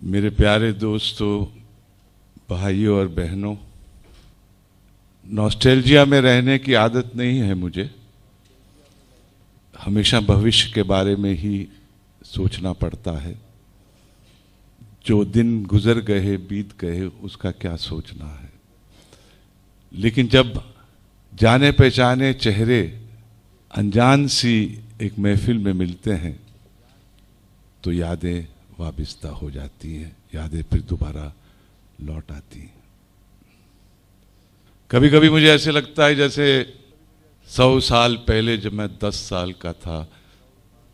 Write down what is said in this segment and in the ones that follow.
मेरे प्यारे दोस्तों, भाइयों और बहनों, नॉस्टैल्जिया में रहने की आदत नहीं है मुझे। हमेशा भविष्य के बारे में ही सोचना पड़ता है। जो दिन गुजर गए बीत गए उसका क्या सोचना है। लेकिन जब जाने पहचाने चेहरे अनजान सी एक महफिल में मिलते हैं तो यादें वाबिस्ता हो जाती हैं, यादें फिर दोबारा लौट आती हैं। कभी कभी मुझे ऐसे लगता है जैसे 100 साल पहले जब मैं 10 साल का था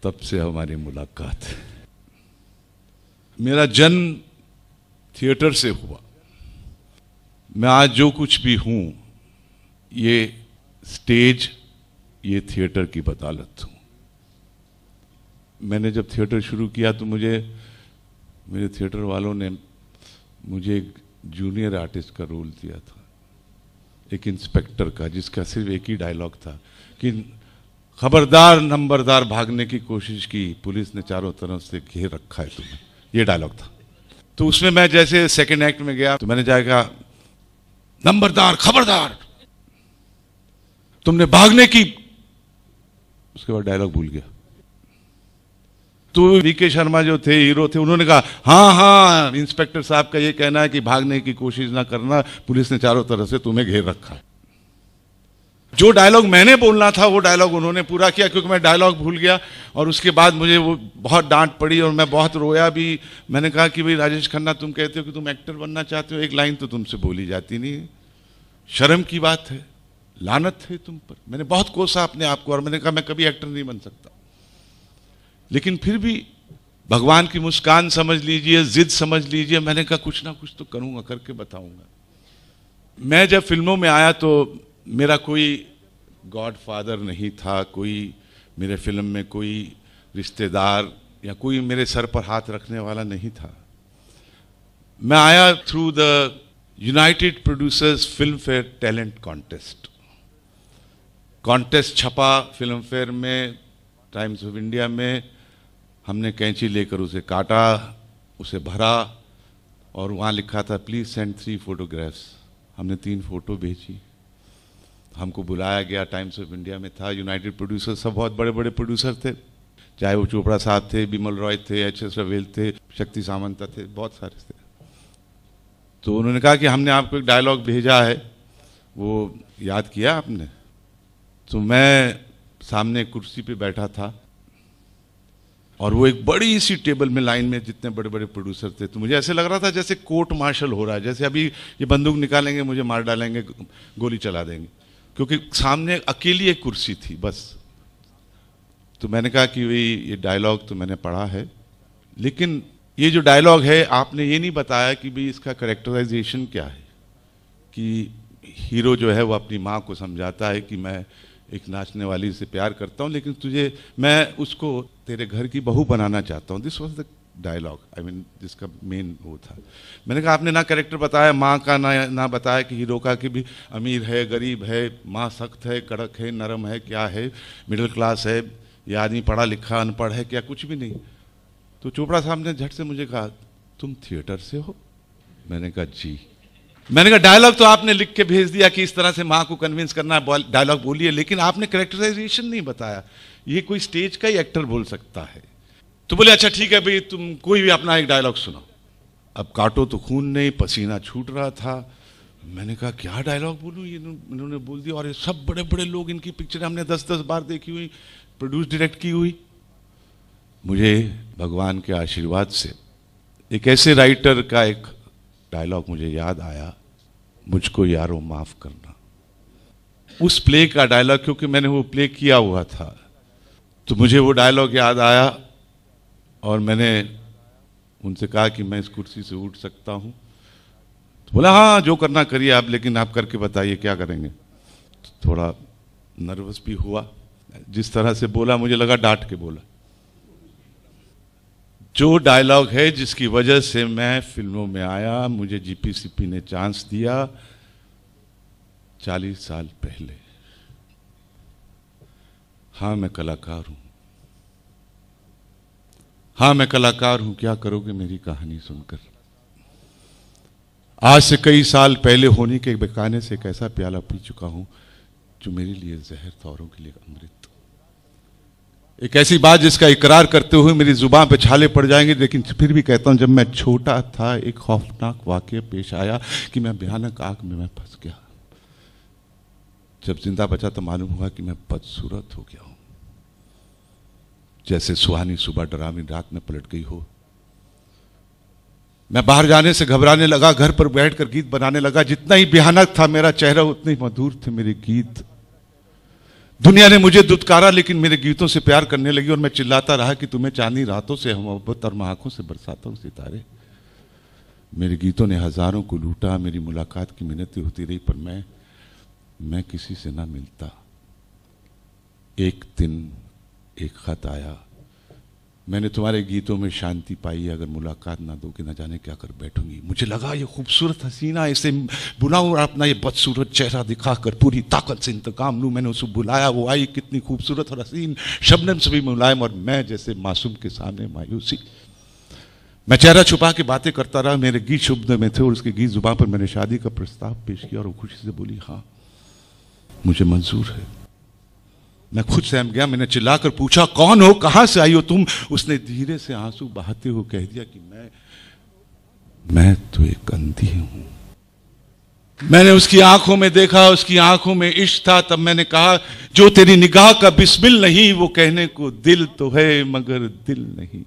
तब से हमारी मुलाकात है। मेरा जन्म थिएटर से हुआ। मैं आज जो कुछ भी हूं ये स्टेज, ये थिएटर की बदौलत हूं। मैंने जब थिएटर शुरू किया तो मेरे थिएटर वालों ने मुझे एक जूनियर आर्टिस्ट का रोल दिया था, एक इंस्पेक्टर का, जिसका सिर्फ एक ही डायलॉग था कि खबरदार नंबरदार, भागने की कोशिश की, पुलिस ने चारों तरफ से घेर रखा है तुम्हें। ये डायलॉग था। तो उसमें मैं जैसे सेकंड एक्ट में गया तो मैंने जाकर कहा, नंबरदार खबरदार तुमने भागने की। उसके बाद डायलॉग भूल गया। तो वीके शर्मा जो थे, हीरो थे, उन्होंने कहा हाँ हाँ इंस्पेक्टर साहब का ये कहना है कि भागने की कोशिश ना करना, पुलिस ने चारों तरफ से तुम्हें घेर रखा है। जो डायलॉग मैंने बोलना था वो डायलॉग उन्होंने पूरा किया, क्योंकि मैं डायलॉग भूल गया। और उसके बाद मुझे वो बहुत डांट पड़ी और मैं बहुत रोया भी। मैंने कहा कि भाई राजेश खन्ना, तुम कहते हो कि तुम एक्टर बनना चाहते हो, एक लाइन तो तुमसे बोली जाती नहीं, शर्म की बात है, लानत है तुम पर। मैंने बहुत कोसा अपने आप को और मैंने कहा मैं कभी एक्टर नहीं बन सकता। लेकिन फिर भी भगवान की मुस्कान समझ लीजिए, जिद समझ लीजिए, मैंने कहा कुछ ना कुछ तो करूंगा, करके बताऊंगा। मैं जब फिल्मों में आया तो मेरा कोई गॉडफादर नहीं था, कोई मेरे फिल्म में कोई रिश्तेदार या कोई मेरे सर पर हाथ रखने वाला नहीं था। मैं आया through the United producers film fair talent contest. Contest छपा फिल्म फेयर में, टाइम्स ऑफ इंडिया में। हमने कैंची लेकर उसे काटा, उसे भरा और वहाँ लिखा था प्लीज सेंड 3 फोटोग्राफ्स। हमने 3 फोटो भेजी। हमको बुलाया गया, टाइम्स ऑफ इंडिया में था। यूनाइटेड प्रोड्यूसर सब बहुत बड़े बड़े प्रोड्यूसर थे, चाहे वो चोपड़ा साहब थे, बिमल रॉय थे, HS रवेल थे, शक्ति सामंत थे, बहुत सारे थे। तो उन्होंने कहा कि हमने आपको एक डायलॉग भेजा है, वो याद किया आपने? तो मैं सामने कुर्सी पे बैठा था और वो एक बड़ी सी टेबल में लाइन में जितने बड़े बड़े प्रोड्यूसर थे। तो मुझे ऐसे लग रहा था जैसे कोर्ट मार्शल हो रहा है, जैसे अभी ये बंदूक निकालेंगे, मुझे मार डालेंगे, गोली चला देंगे, क्योंकि सामने अकेली एक कुर्सी थी बस। तो मैंने कहा कि भाई ये डायलॉग तो मैंने पढ़ा है, लेकिन ये जो डायलॉग है आपने ये नहीं बताया कि भाई इसका कैरेक्टराइजेशन क्या है। कि हीरो जो है वो अपनी माँ को समझाता है कि मैं एक नाचने वाली से प्यार करता हूँ, लेकिन मैं उसको तेरे घर की बहू बनाना चाहता हूँ। This was the dialogue, I mean जिसका मेन वो था। मैंने कहा आपने ना कैरेक्टर बताया माँ का, ना बताया कि हीरो का कि भी अमीर है, गरीब है, माँ सख्त है, कड़क है, नरम है, क्या है, मिडिल क्लास है, या आदमी पढ़ा लिखा अनपढ़ है, क्या, कुछ भी नहीं। तो चोपड़ा साहब ने झट से मुझे कहा तुम थिएटर से हो? मैंने कहा जी। मैंने कहा डायलॉग तो आपने लिख के भेज दिया कि इस तरह से माँ को कन्विंस करना है, डायलॉग बोलिए, लेकिन आपने कैरेक्टराइजेशन नहीं बताया। ये कोई स्टेज का ही एक्टर बोल सकता है। तो बोले अच्छा ठीक है भाई, तुम कोई भी अपना एक डायलॉग सुनाओ। अब काटो तो खून नहीं, पसीना छूट रहा था। मैंने कहा क्या डायलॉग बोलूं, ये इन्होंने बोल दिया। और ये सब बड़े बड़े लोग, इनकी पिक्चर हमने 10-10 बार देखी हुई, प्रोड्यूस डायरेक्ट की हुई। मुझे भगवान के आशीर्वाद से एक ऐसे राइटर का एक डायलॉग मुझे याद आया, मुझको यारो माफ करना। उस प्ले का डायलॉग, क्योंकि मैंने वो प्ले किया हुआ था, तो मुझे वो डायलॉग याद आया और मैंने उनसे कहा कि मैं इस कुर्सी से उठ सकता हूं। तो बोला हाँ जो करना करिए आप, लेकिन आप करके बताइए क्या करेंगे। तो थोड़ा नर्वस भी हुआ। जिस तरह से बोला मुझे लगा डांट के बोला। जो डायलॉग है जिसकी वजह से मैं फिल्मों में आया, मुझे GPCP ने चांस दिया 40 साल पहले। हाँ मैं कलाकार हूं, हाँ, मैं कलाकार हूं, क्या करोगे मेरी कहानी सुनकर। आज से कई साल पहले होने के बहाने से एक ऐसा प्याला पी चुका हूं जो मेरे लिए जहर था, औरों के लिए अमृत। एक ऐसी बात जिसका इकरार करते हुए मेरी जुबान पे छाले पड़ जाएंगे, लेकिन फिर भी कहता हूं, जब मैं छोटा था एक खौफनाक वाकया पेश आया कि मैं भयानक आग में मैं फंस गया। जब जिंदा बचा तो मालूम हुआ कि मैं बदसूरत हो गया हूं, जैसे सुहानी सुबह डरावनी रात में पलट गई हो। मैं बाहर जाने से घबराने लगा, घर पर बैठकर गीत बनाने लगा। जितना ही भयानक था मेरा चेहरा, उतने ही मधुर थे मेरे गीत। दुनिया ने मुझे दुत्कारा, लेकिन मेरे गीतों से प्यार करने लगी और मैं चिल्लाता रहा कि तुम्हें चांदनी रातों से मोहब्बत और मैं आंखों से बरसाता हूं सितारे। मेरे गीतों ने हजारों को लूटा, मेरी मुलाकात की मिन्नतें होती रही, पर मैं किसी से ना मिलता। एक दिन एक खत आया, मैंने तुम्हारे गीतों में शांति पाई, अगर मुलाकात ना दोगे न जाने क्या कर बैठूंगी। मुझे लगा ये खूबसूरत हसीना, इसे बुलाऊं और अपना ये बदसूरत चेहरा दिखाकर पूरी ताकत से इंतकाम लूं। मैंने उसे बुलाया, वो आई, कितनी खूबसूरत और हसीन, शबनम से भी मुलायम, और मैं जैसे मासूम के सामने मायूसी। मैं चेहरा छुपा के बातें करता रहा। मेरे गीत शुभ में थे और उसके गीत जुबान पर मैंने शादी का प्रस्ताव पेश किया और वो खुशी से बोली, हाँ मुझे मंजूर है। मैं खुद सहम गया। मैंने चिल्लाकर पूछा, कौन हो, कहां से आई हो तुम? उसने धीरे से आंसू बहाते हुए कह दिया कि मैं तो एक अंधी हूं। मैंने उसकी आंखों में देखा, उसकी आंखों में इश्क था। तब मैंने कहा, जो तेरी निगाह का बिस्मिल नहीं, वो कहने को दिल तो है मगर दिल नहीं।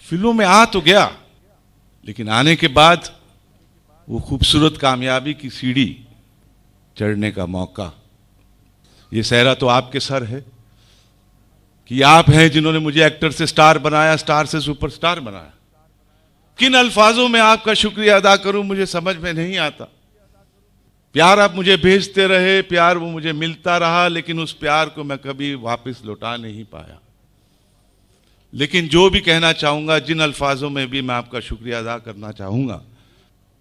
फिल्मों में आ तो गया, लेकिन आने के बाद वो खूबसूरत कामयाबी की सीढ़ी चढ़ने का मौका, ये सहरा तो आपके सर है कि आप हैं जिन्होंने मुझे एक्टर से स्टार बनाया, स्टार से सुपरस्टार बनाया। किन अल्फाजों में आपका शुक्रिया अदा करूं मुझे समझ में नहीं आता। प्यार आप मुझे भेजते रहे, प्यार वो मुझे मिलता रहा, लेकिन उस प्यार को मैं कभी वापस लौटा नहीं पाया। लेकिन जो भी कहना चाहूंगा, जिन अल्फाजों में भी मैं आपका शुक्रिया अदा करना चाहूंगा,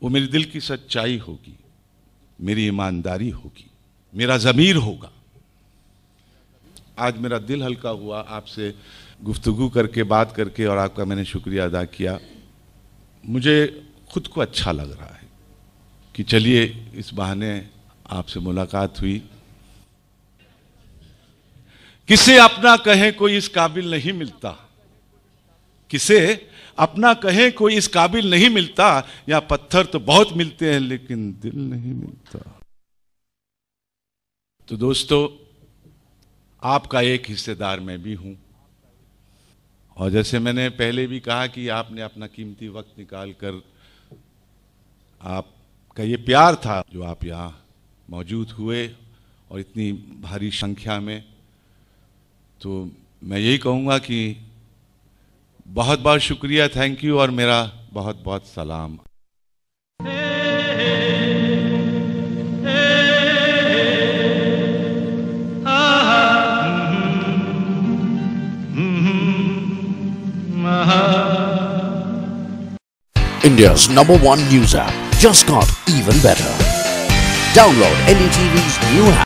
वो मेरे दिल की सच्चाई होगी, मेरी ईमानदारी होगी, मेरा ज़मीर होगा। आज मेरा दिल हल्का हुआ आपसे गुफ्तगू करके, बात करके, और आपका मैंने शुक्रिया अदा किया। मुझे खुद को अच्छा लग रहा है कि चलिए इस बहाने आपसे मुलाकात हुई। किसे अपना कहे कोई इस काबिल नहीं मिलता, किसे अपना कहे कोई इस काबिल नहीं मिलता। या पत्थर तो बहुत मिलते हैं लेकिन दिल नहीं मिलता। तो दोस्तों, आपका एक हिस्सेदार मैं भी हूं, और जैसे मैंने पहले भी कहा कि आपने अपना कीमती वक्त निकालकर, आपका ये प्यार था जो आप यहाँ मौजूद हुए और इतनी भारी संख्या में। तो मैं यही कहूँगा कि बहुत बहुत शुक्रिया, थैंक यू, और मेरा बहुत बहुत सलाम। India's #1 news app just got even better. Download NDTV's new app.